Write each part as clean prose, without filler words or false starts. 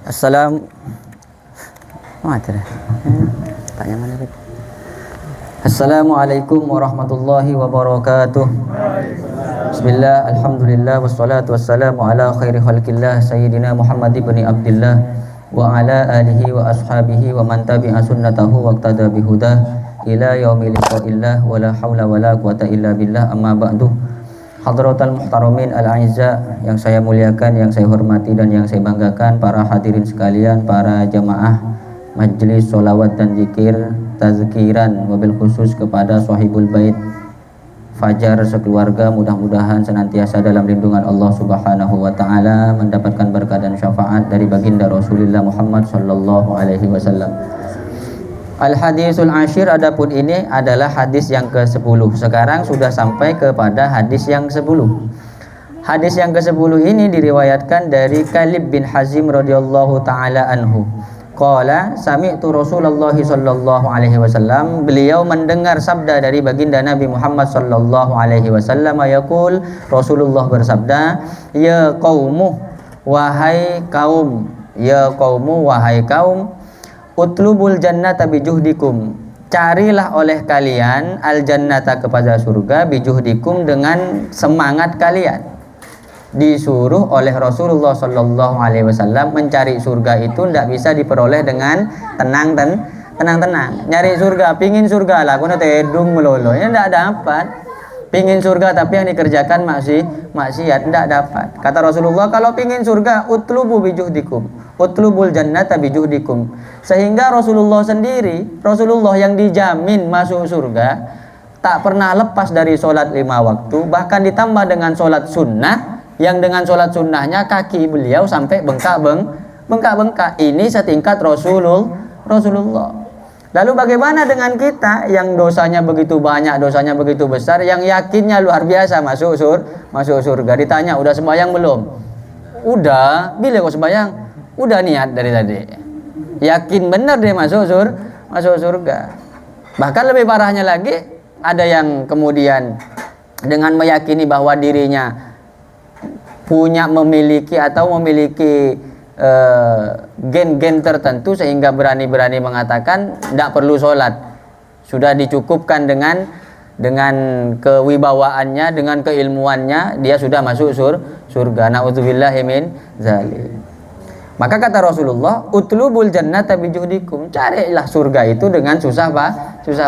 Assalamualaikum. Tanya mana tadi? Assalamualaikum warahmatullahi wabarakatuh. Bismillah, alhamdulillah, wassalatu wassalamu ala khairi khalqillah sayyidina Muhammad ibn Abdillah wa ala alihi wa ashabihi wa man tabi'a sunnatahu wa iqtada bihudah ila yaumil liqa'illah wa la haula wa la quwata illa billah, amma ba'du. Hadratal muhtaramin al-a'izza, yang saya muliakan, yang saya hormati dan yang saya banggakan, para hadirin sekalian, para jamaah majlis sholawat dan zikir tazkiran, wabil khusus kepada sahibul bait Fajar sekeluarga, mudah-mudahan senantiasa dalam lindungan Allah Subhanahu wa taala, mendapatkan berkah dan syafaat dari baginda Rasulullah Muhammad sallallahu alaihi wasallam. Al-hadisul ashir, adapun ini adalah hadis yang ke-10. Sekarang sudah sampai kepada hadis yang 10. Hadis yang ke-10 ini diriwayatkan dari Kalib bin Hazim radhiyallahu taala anhu. Qala sami'tu Rasulullah sallallahu alaihi wasallam, beliau mendengar sabda dari baginda Nabi Muhammad sallallahu alaihi wasallam, yaqul, Rasulullah bersabda, ya qaumu, wahai kaum, ya qaumu, wahai kaum, utlubul jannata bijuhdikum, carilah oleh kalian al jannata, kepada surga, bijuhdikum, dengan semangat kalian. Disuruh oleh Rasulullah sallallahu alaihi wasallam mencari surga itu tidak bisa diperoleh dengan tenang-tenang. Nyari surga, pingin surga lah, kuna tedung melolo, ya tidak dapat. Pingin surga tapi yang dikerjakan maksiat, tidak dapat. Kata Rasulullah, kalau pingin surga, utlubu bijuhdikum, utlubul jannata bijuhdikum. Sehingga Rasulullah sendiri, Rasulullah yang dijamin masuk surga, tak pernah lepas dari sholat 5 waktu, bahkan ditambah dengan sholat sunnah, yang dengan sholat sunnahnya kaki beliau sampai bengkak-bengkak. Ini setingkat Rasulullah. Lalu bagaimana dengan kita yang dosanya begitu banyak, dosanya begitu besar, yang yakinnya luar biasa masuk surga? Ditanya, udah sembahyang belum? Udah. Bila kau sembahyang? Udah niat dari tadi. Yakin benar dia masuk surga. Bahkan lebih parahnya lagi, ada yang kemudian dengan meyakini bahwa dirinya memiliki gen-gen tertentu, sehingga berani-berani mengatakan tidak perlu sholat, sudah dicukupkan dengan kewibawaannya, dengan keilmuannya, dia sudah masuk surga. Na'udzubillahi min dzalik. Maka kata Rasulullah, utlubul jannata bijuhdikum, carilah surga itu dengan susah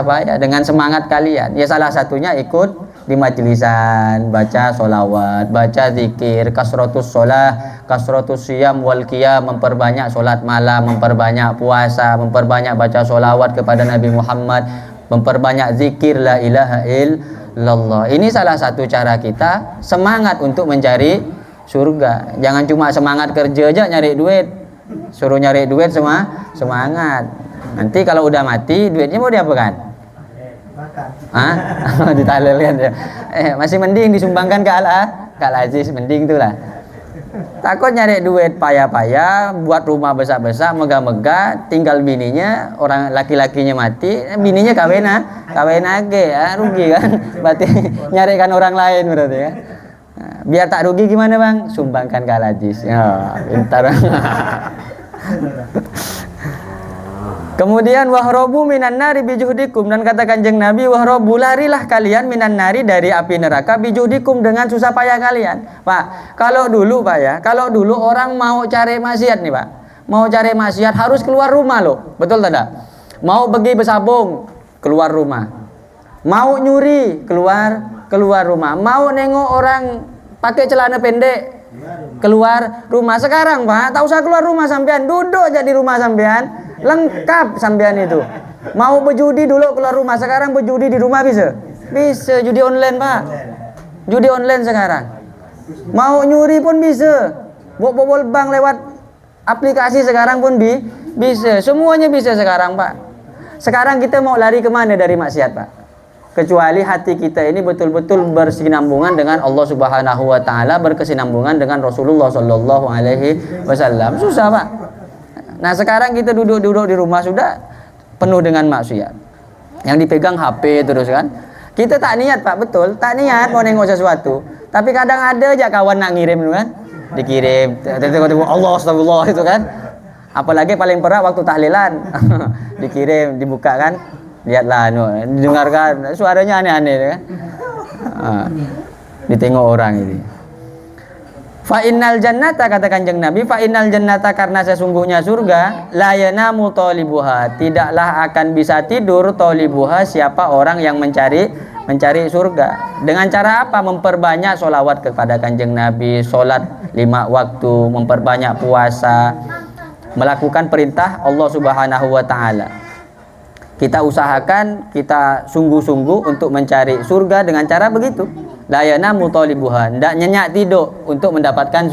payah, dengan semangat kalian. Ya salah satunya ikut di majlisan, baca sholawat, baca zikir, kasratus sholah, kasratus siyam wal qiyam, memperbanyak sholat malam, memperbanyak puasa, memperbanyak baca sholawat kepada Nabi Muhammad, memperbanyak zikir la ilaha illallah. Ini salah satu cara kita semangat untuk mencari surga. Jangan cuma semangat kerja aja nyari duit, suruh nyari duit semangat. Nanti kalau udah mati, duitnya mau diapakan? Ditalelkan ya. Masih mending disumbangkan ke Al-Aziz, mending itulah. Takut nyari duit payah-payah, buat rumah besar-besar, megah-megah, tinggal bininya, orang laki-lakinya mati, bininya kawin lagi, ya, rugi kan? Berarti nyarikan orang lain berarti ya. Biar tak rugi gimana bang? Sumbangkan ke Al-Aziz. Ya, pintar. Kemudian wahrobu minan nari bijuhdikum, dan kata Kanjeng Nabi, wahrobu, larilah kalian minan nari, dari api neraka, bijuhdikum, dengan susah payah kalian. Pak, kalau dulu orang mau cari maksiat nih Pak, mau cari maksiat harus keluar rumah loh, betul tidak? Mau pergi bersabung, keluar rumah. Mau nyuri, keluar rumah. Mau nengok orang pakai celana pendek, keluar rumah. Sekarang Pak, tak usah keluar rumah sampean, duduk aja di rumah sampean, lengkap sampean itu. Mau berjudi dulu keluar rumah, sekarang berjudi di rumah bisa judi online Pak, judi online sekarang. Mau nyuri pun bisa, bobol bank lewat aplikasi sekarang pun bisa, semuanya bisa sekarang Pak. Sekarang kita mau lari kemana dari maksiat Pak? Kecuali hati kita ini betul-betul bersinambungan dengan Allah Subhanahu wa taala, berkesinambungan dengan Rasulullah sallallahu alaihi wasallam. Susah Pak. Nah sekarang kita duduk di rumah sudah penuh dengan maksiat, yang dipegang HP terus kan. Kita tak niat Pak, betul, tak niat mau nengok sesuatu, tapi kadang ada aja kawan nak ngirim kan, dikirim tiba-tiba Allah astagfirullah itu kan. Apalagi paling parah waktu tahlilan dikirim, dibuka kan, lihatlah didengarkan suaranya aneh-aneh kan. Ditengok orang ini. Fa innal jannata, kata Kanjeng Nabi, fa innal jannata, karena sesungguhnya surga, la yanamu talibuha, tidaklah akan bisa tidur talibuha, siapa orang yang mencari surga. Dengan cara apa? Memperbanyak sholawat kepada Kanjeng Nabi, sholat 5 waktu, memperbanyak puasa, melakukan perintah Allah Subhanahu wa taala. Kita usahakan, kita sungguh-sungguh untuk mencari surga dengan cara begitu. La yanamu talibuha, ndak nyenyak tidur untuk mendapatkan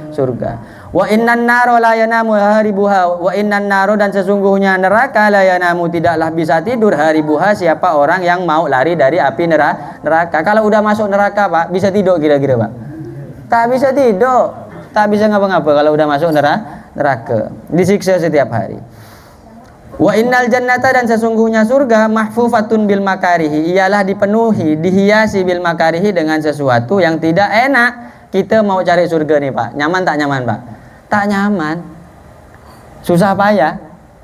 surga. Wa innan naro la yanamu haribuha, wa innan naro, dan sesungguhnya neraka la yanamu, tidaklah bisa tidur haribuha, siapa orang yang mau lari dari api neraka. Kalau udah masuk neraka Pak, bisa tidur kira-kira Pak? Tak bisa tidur, tak bisa ngapa-ngapa kalau udah masuk neraka, disiksa setiap hari. Wa innal jannata, dan sesungguhnya surga, mahfufatun bil makarihi, ialah dipenuhi, dihiasi bil makarihi, dengan sesuatu yang tidak enak. Kita mau cari surga nih Pak, nyaman tak nyaman Pak? Tak nyaman, susah payah.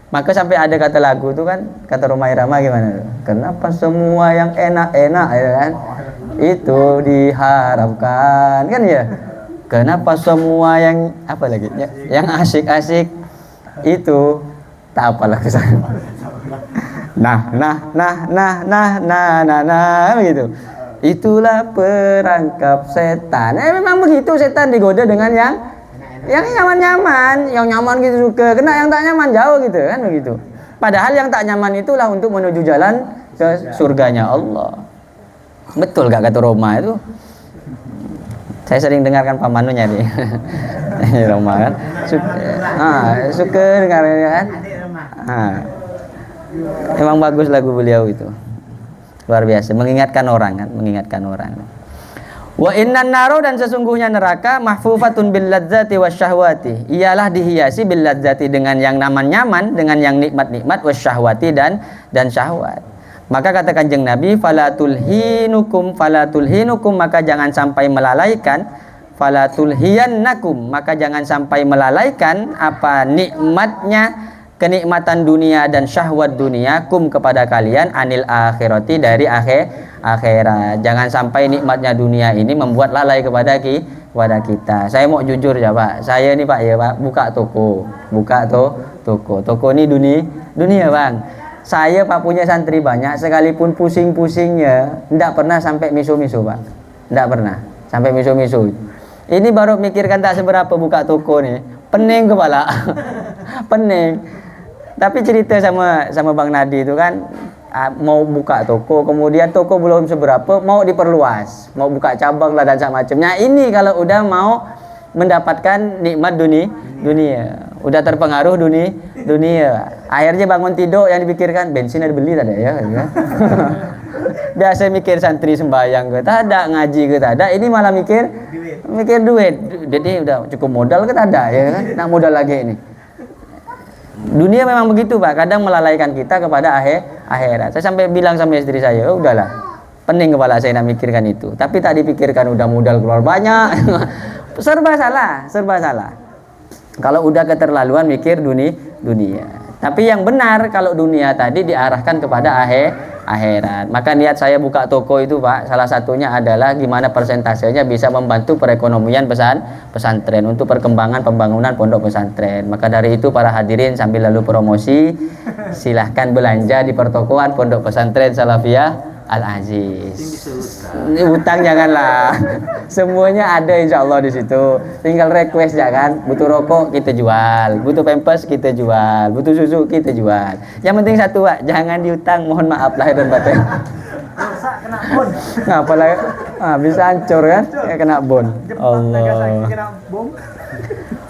Maka sampai ada kata lagu itu kan, kata Rhoma Irama gimana? Kenapa semua yang enak-enak ya kan, itu diharapkan kan ya? Kenapa semua yang apa lagi? Yang asik-asik itu tak apalah kesana. Nah begitu. Itulah perangkap setan. Memang begitu, setan digoda dengan yang nyaman-nyaman, yang nyaman gitu suka, kena yang tak nyaman jauh gitu kan begitu. Padahal yang tak nyaman itulah untuk menuju jalan ke surganya Allah. Betul gak kata Roma itu? Saya sering dengarkan pamanunya nih. Roma kan. Suka dengarnya kan. Emang bagus lagu beliau itu. Luar biasa, mengingatkan orang kan, mengingatkan orang. Wa innan naro, dan sesungguhnya neraka, mahfufatun bil ladzati wasyahwati, ialah dihiasi bil ladzati, dengan yang nyaman-nyaman, dengan yang nikmat-nikmat, wasyahwati, dan syahwat. Maka kata Kanjeng Nabi, falatul hinukum, maka jangan sampai melalaikan, falatul hiyannakum, maka jangan sampai melalaikan apa nikmatnya, kenikmatan dunia dan syahwat dunia, kum kepada kalian, anil akhirati, dari akhirat. Jangan sampai nikmatnya dunia ini membuat lalai kepada kita. Saya mau jujur ya Pak, saya nih Pak ya Pak, buka toko ini dunia Bang. Saya Pak punya santri banyak, sekalipun pusing-pusingnya ndak pernah sampai miso-miso Pak, ndak pernah sampai miso-miso. Ini baru mikirkan tak seberapa buka toko nih, pening kepala. Pening. Tapi cerita sama Bang Nadi itu kan, mau buka toko, kemudian toko belum seberapa, mau diperluas, mau buka cabang lah dan macamnya. Ini kalau udah mau mendapatkan nikmat dunia, udah terpengaruh dunia. Akhirnya bangun tidur yang dipikirkan, bensin ada beli tak ada ya? Biasa mikir santri sembahyang ke tak ada, ngaji ke tak ada, ini malah mikir duit. Jadi udah cukup modal ke tak ada ya kan? Nak modal lagi ini. Dunia memang begitu Pak, kadang melalaikan kita kepada akhirat. Saya sampai bilang sama istri saya, oh udahlah, pening kepala saya nak mikirkan itu. Tapi tak dipikirkan, udah modal keluar banyak. serba salah. Kalau udah keterlaluan mikir dunia. Tapi yang benar, kalau dunia tadi diarahkan kepada akhirat. Maka niat saya buka toko itu Pak, salah satunya adalah gimana persentasenya bisa membantu perekonomian pesantren, untuk perkembangan pembangunan pondok pesantren. Maka dari itu para hadirin, sambil lalu promosi, silahkan belanja di pertokoan Pondok Pesantren Salafiyah Al-Aziz. Ini utang janganlah. Semuanya ada insya Allah di situ. Tinggal request ya kan. Butuh rokok kita jual, butuh pampers kita jual, butuh susu kita jual. Yang penting satu Pak, jangan diutang. Mohon maaf lahir dan batin. Kena bon. Nah, apalagi bisa hancur kan? Kena bon. Allah.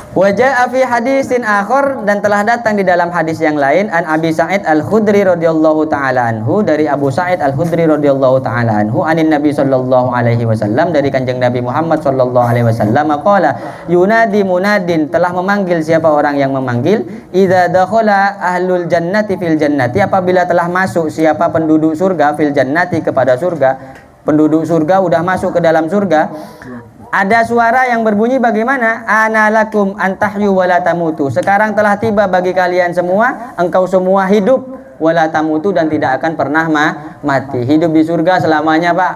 Wajah fi hadisin akhor, dan telah datang di dalam hadis yang lain, an Abi Sa'id Al-Khudri radhiyallahu taala anhu, dari Abu Sa'id Al-Khudri radhiyallahu taala anhu, anin Nabi sallallahu alaihi wasallam, dari Kanjeng Nabi Muhammad sallallahu alaihi wasallam, qala yunadi munadin, telah memanggil siapa orang yang memanggil, idza dakhala ahlul jannati fil jannati, apabila telah masuk siapa penduduk surga, fil jannati kepada surga, penduduk surga udah masuk ke dalam surga, Ada suara yang berbunyi bagaimana? Ana lakum antahyu wala tamutu. Sekarang telah tiba bagi kalian semua, engkau semua hidup wala tamutu dan tidak akan pernah mati. Hidup di surga selamanya, Pak.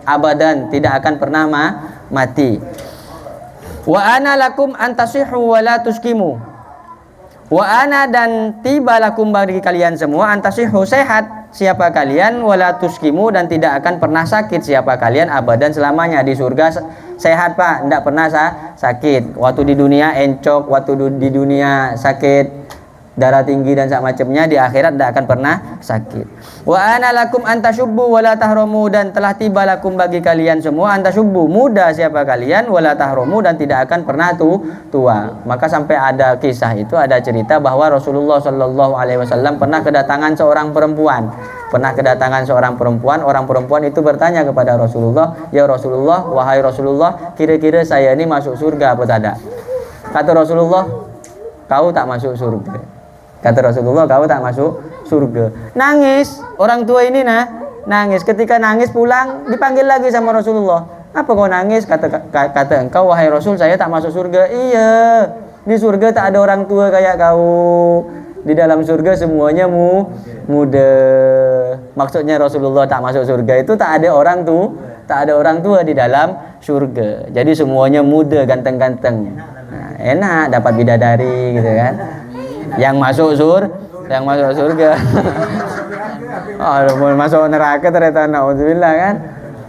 Abadan, tidak akan pernah mati. Wa ana lakum antasihu wala tuskimu. Wa ana dan tiba lakum bagi kalian semua antasihu sehat siapa kalian wala tuskimu dan tidak akan pernah sakit siapa kalian abadan selamanya. Di surga sehat, Pak, tidak pernah sakit. Waktu di dunia encok, waktu di dunia sakit darah tinggi dan semacamnya, di akhirat tidak akan pernah sakit. Wa ana lakum antasyubbu wala tahromu dan telah tiba lakum bagi kalian semua antasyubbu muda siapa kalian wala tahromu dan tidak akan pernah tua. Maka sampai ada kisah itu, ada cerita bahwa Rasulullah Shallallahu Alaihi Wasallam pernah kedatangan seorang perempuan. Orang perempuan itu bertanya kepada Rasulullah, ya Rasulullah, wahai Rasulullah, kira-kira saya ini masuk surga apa tidak? Kata Rasulullah, kau tak masuk surga. Kata Rasulullah, kau tak masuk surga. Nangis, orang tua ini nangis. Ketika nangis pulang, dipanggil lagi sama Rasulullah. Apa kau nangis? Kata engkau, wahai Rasul, saya tak masuk surga. Iya, di surga tak ada orang tua kayak kau. Di dalam surga semuanya muda. Maksudnya Rasulullah tak masuk surga itu tak ada orang tua di dalam surga. Jadi semuanya muda, ganteng-ganteng. Nah, enak dapat bidadari gitu kan. Yang masuk surga. Oh, masuk neraka ternyata, naudzubillah kan.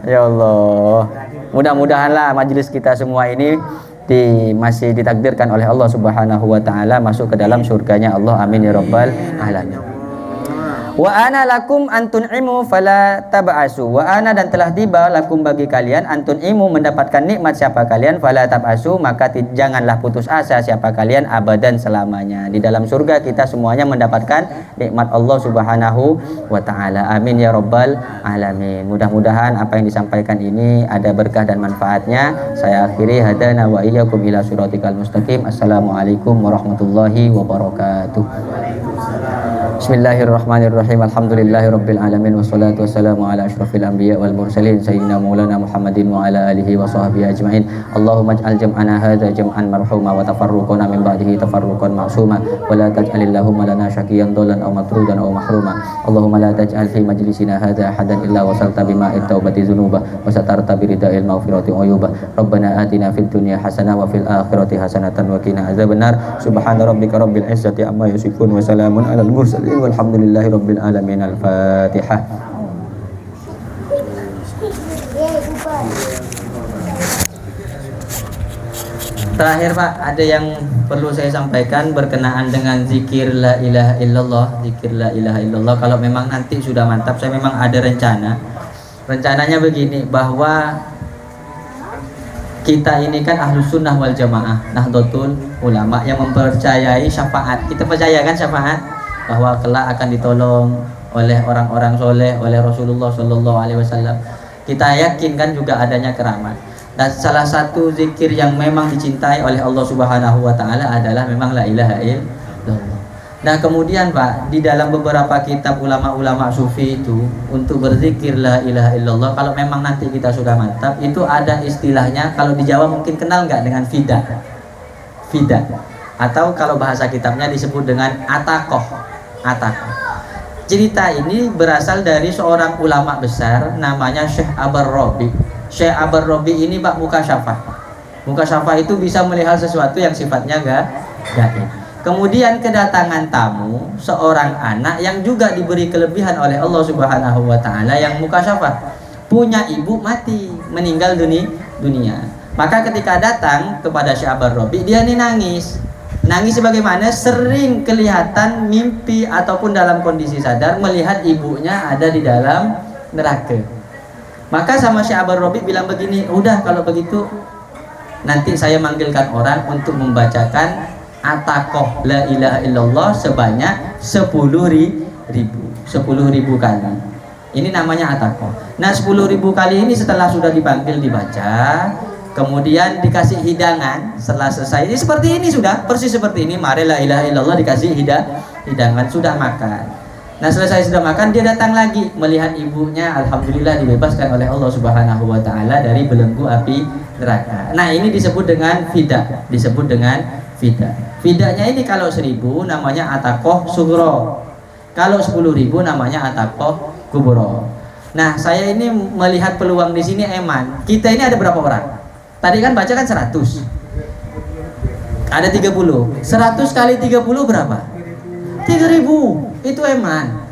Ya Allah. Mudah-mudahanlah majelis kita semua ini masih ditakdirkan oleh Allah Subhanahu wa taala masuk ke dalam surganya Allah. Amin ya rabbal alamin. Wa ana lakum antun'imu fala tab'asu. Wa ana dan telah tiba lakum bagi kalian antun'imu mendapatkan nikmat siapa kalian fala tab'asu maka janganlah putus asa siapa kalian abadan selamanya. Di dalam surga kita semuanya mendapatkan nikmat Allah Subhanahu wa taala. Amin ya rabbal alamin. Mudah-mudahan apa yang disampaikan ini ada berkah dan manfaatnya. Saya akhiri hadana wa iyyakum ila siratikal mustaqim. Assalamualaikum warahmatullahi wabarakatuh. Bismillahirrahmanirrahim. Alhamdulillahirabbil alamin wassalatu wassalamu ala asyrafil anbiya wal mursalin sayyidina maulana Muhammadin wa ala alihi wa sahbihi ajmain. Allahumma ij'al jam'ana hadza jam'an marhuma wa tafarruqana min ba'dihi tafarruqan ma'suma wa la taj'alillahumma lana syaqiyan dhalan aw matrudan aw mahruma. Allahumma la taj'al fi majlisina hadza ahadan illa wasalta bima'it taubati dzunuba wa satarta birida'il maghfirati uyuba. Rabbana atina fid dunya hasanah wa fil akhirati hasanatan wa qina adzabannar. Subhana rabbika rabbil izzati amma yasifun wa salamun alal mursalin walhamdulillahi rabbil alamin. Al-Fatihah. Terakhir Pak, ada yang perlu saya sampaikan berkenaan dengan zikir la ilaha illallah. Zikir la ilaha illallah kalau memang nanti sudah mantap, saya memang ada rencananya begini, bahwa kita ini kan ahlus sunnah wal jamaah, nahdlatul ulama yang mempercayai syafaat. Kita percaya kan syafaat, bahwa kelak akan ditolong oleh orang-orang soleh, oleh Rasulullah Shallallahu Alaihi Wasallam. Kita yakin kan juga adanya keramat. Dan salah satu zikir yang memang dicintai oleh Allah Subhanahu Wa Taala adalah memang la ilaha illallah. Nah kemudian Pak, di dalam beberapa kitab ulama-ulama sufi itu untuk berzikir la ilaha illallah, kalau memang nanti kita sudah mantap, itu ada istilahnya. Kalau di Jawa mungkin kenal nggak dengan fida, atau kalau bahasa kitabnya disebut dengan atakoh. Cerita ini berasal dari seorang ulama besar namanya Syekh Abar-Rabi. Syekh Abar-Rabi ini Pak Mukasyafah itu bisa melihat sesuatu yang sifatnya gaib. Kemudian kedatangan tamu seorang anak yang juga diberi kelebihan oleh Allah Subhanahu wa taala yang mukasyafah. Punya ibu mati, meninggal dunia. Maka ketika datang kepada Syekh Abar-Rabi, dia ini nangis sebagaimana sering kelihatan mimpi ataupun dalam kondisi sadar melihat ibunya ada di dalam neraka. Maka sama Syekh Abar-Rabi bilang begini, udah kalau begitu nanti saya manggilkan orang untuk membacakan atakoh la ilaha illallah sebanyak 10.000 kali. Ini namanya atakoh. Nah 10.000 kali ini setelah sudah dipanggil dibaca, kemudian dikasih hidangan. Setelah selesai ini seperti ini, sudah persis seperti ini, mari la ilaha illallah, dikasih hidangan, sudah makan. Nah selesai sudah makan dia datang lagi melihat ibunya alhamdulillah dibebaskan oleh Allah Subhanahu wa taala dari belenggu api neraka. Nah ini disebut dengan fida, disebut dengan fida. Fidanya ini kalau 1000 namanya atakoh sugro, kalau 10.000 namanya atakoh kubro. Nah saya ini melihat peluang di sini eman. Kita ini ada berapa orang? Tadi kan baca kan 100, ada 30. 100 kali 30 berapa? 3.000. Itu eman.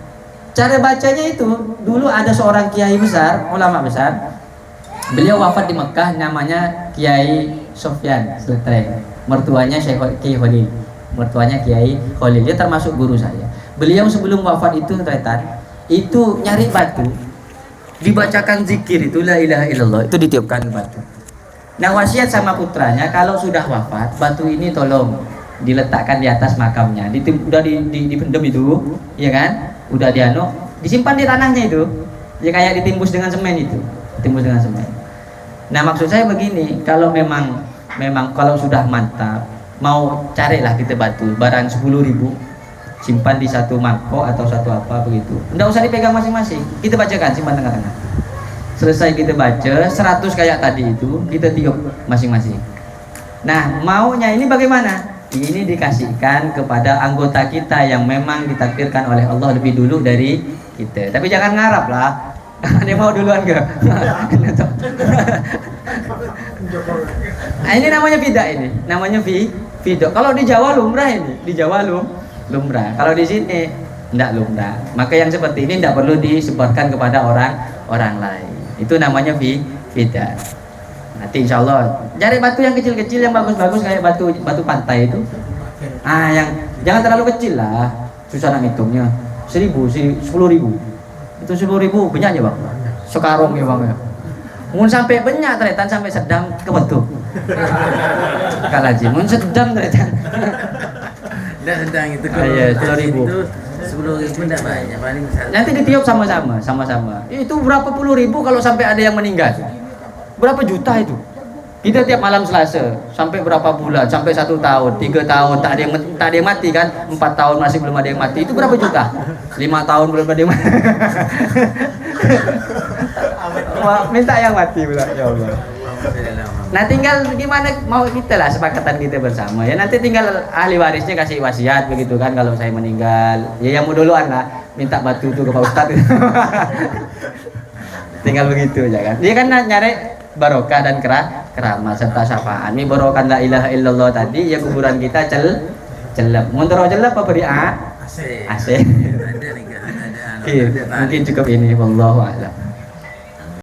Cara bacanya itu, dulu ada seorang kiai besar, ulama besar. Beliau wafat di Mekah, namanya Kiai Sofyan Sletreng. Mertuanya Syekh Kiai Khalil. Mertuanya Kiai Khalil. Dia termasuk guru saya. Beliau sebelum wafat itu tretan, itu nyari batu, dibacakan zikir itu la ilaha illallah, itu ditiupkan batu. Nah wasiat sama putranya kalau sudah wafat, batu ini tolong diletakkan di atas makamnya, udah dipendem itu, ya kan? Udah disimpan di tanahnya itu, ya kayak ditimbus dengan semen itu, ditimbus dengan semen. Nah maksud saya begini, kalau memang kalau sudah mantap, mau carilah kita batu, barang 10.000, simpan di satu mangkok atau satu apa begitu. Nggak usah dipegang masing-masing, kita bacakan, simpan tengah-tengah. Selesai kita baca 100 kayak tadi itu, kita tiup masing-masing. Nah maunya ini bagaimana? Ini dikasihkan kepada anggota kita yang memang ditakdirkan oleh Allah lebih dulu dari kita. Tapi jangan ngarap lah. Dia mau duluan ke? Nah, ini namanya fida, ini namanya fido. Kalau di Jawa lumrah, ini di Jawa lumrah. Kalau di sini tidak lumrah. Maka yang seperti ini tidak perlu disebarkan kepada orang lain. Itu namanya fida. Nanti insya Allah cari batu yang kecil-kecil yang bagus-bagus kayak batu pantai itu. Yang jangan terlalu kecil lah, susah nak hitungnya. 10.000, 10.000. Itu 10.000 banyak aja bang. Sekarang ya bang ya. Mun sampai banyak teretan sampai sedang kebentuk. Kalaji, mun sedang teretan. Tidak sedang itu kalau itu 10.000 tidak banyak, paling nanti ditiup sama-sama. Itu berapa puluh ribu kalau sampai ada yang meninggal? Berapa juta itu? Kita tiap malam Selasa sampai berapa bulan? Sampai 1 tahun, 3 tahun tak ada yang mati kan? 4 tahun masih belum ada yang mati. Itu berapa juta? 5 tahun belum ada yang mati. Minta yang mati pula, ya Allah. Nah tinggal gimana mau kita lah, sepakatan kita bersama ya. Nanti tinggal ahli warisnya kasih wasiat begitu kan, kalau saya meninggal ya yang mau duluan lah minta batu itu ke Pak Ustadz. Tinggal begitu aja kan. Dia kan nyari barokah dan keramat serta syafaat. Ini barokah la ilaha illallah tadi ya, kuburan kita celep. Muntaro celep apa beri AC? Mungkin cukup ini, wallahu a'lam.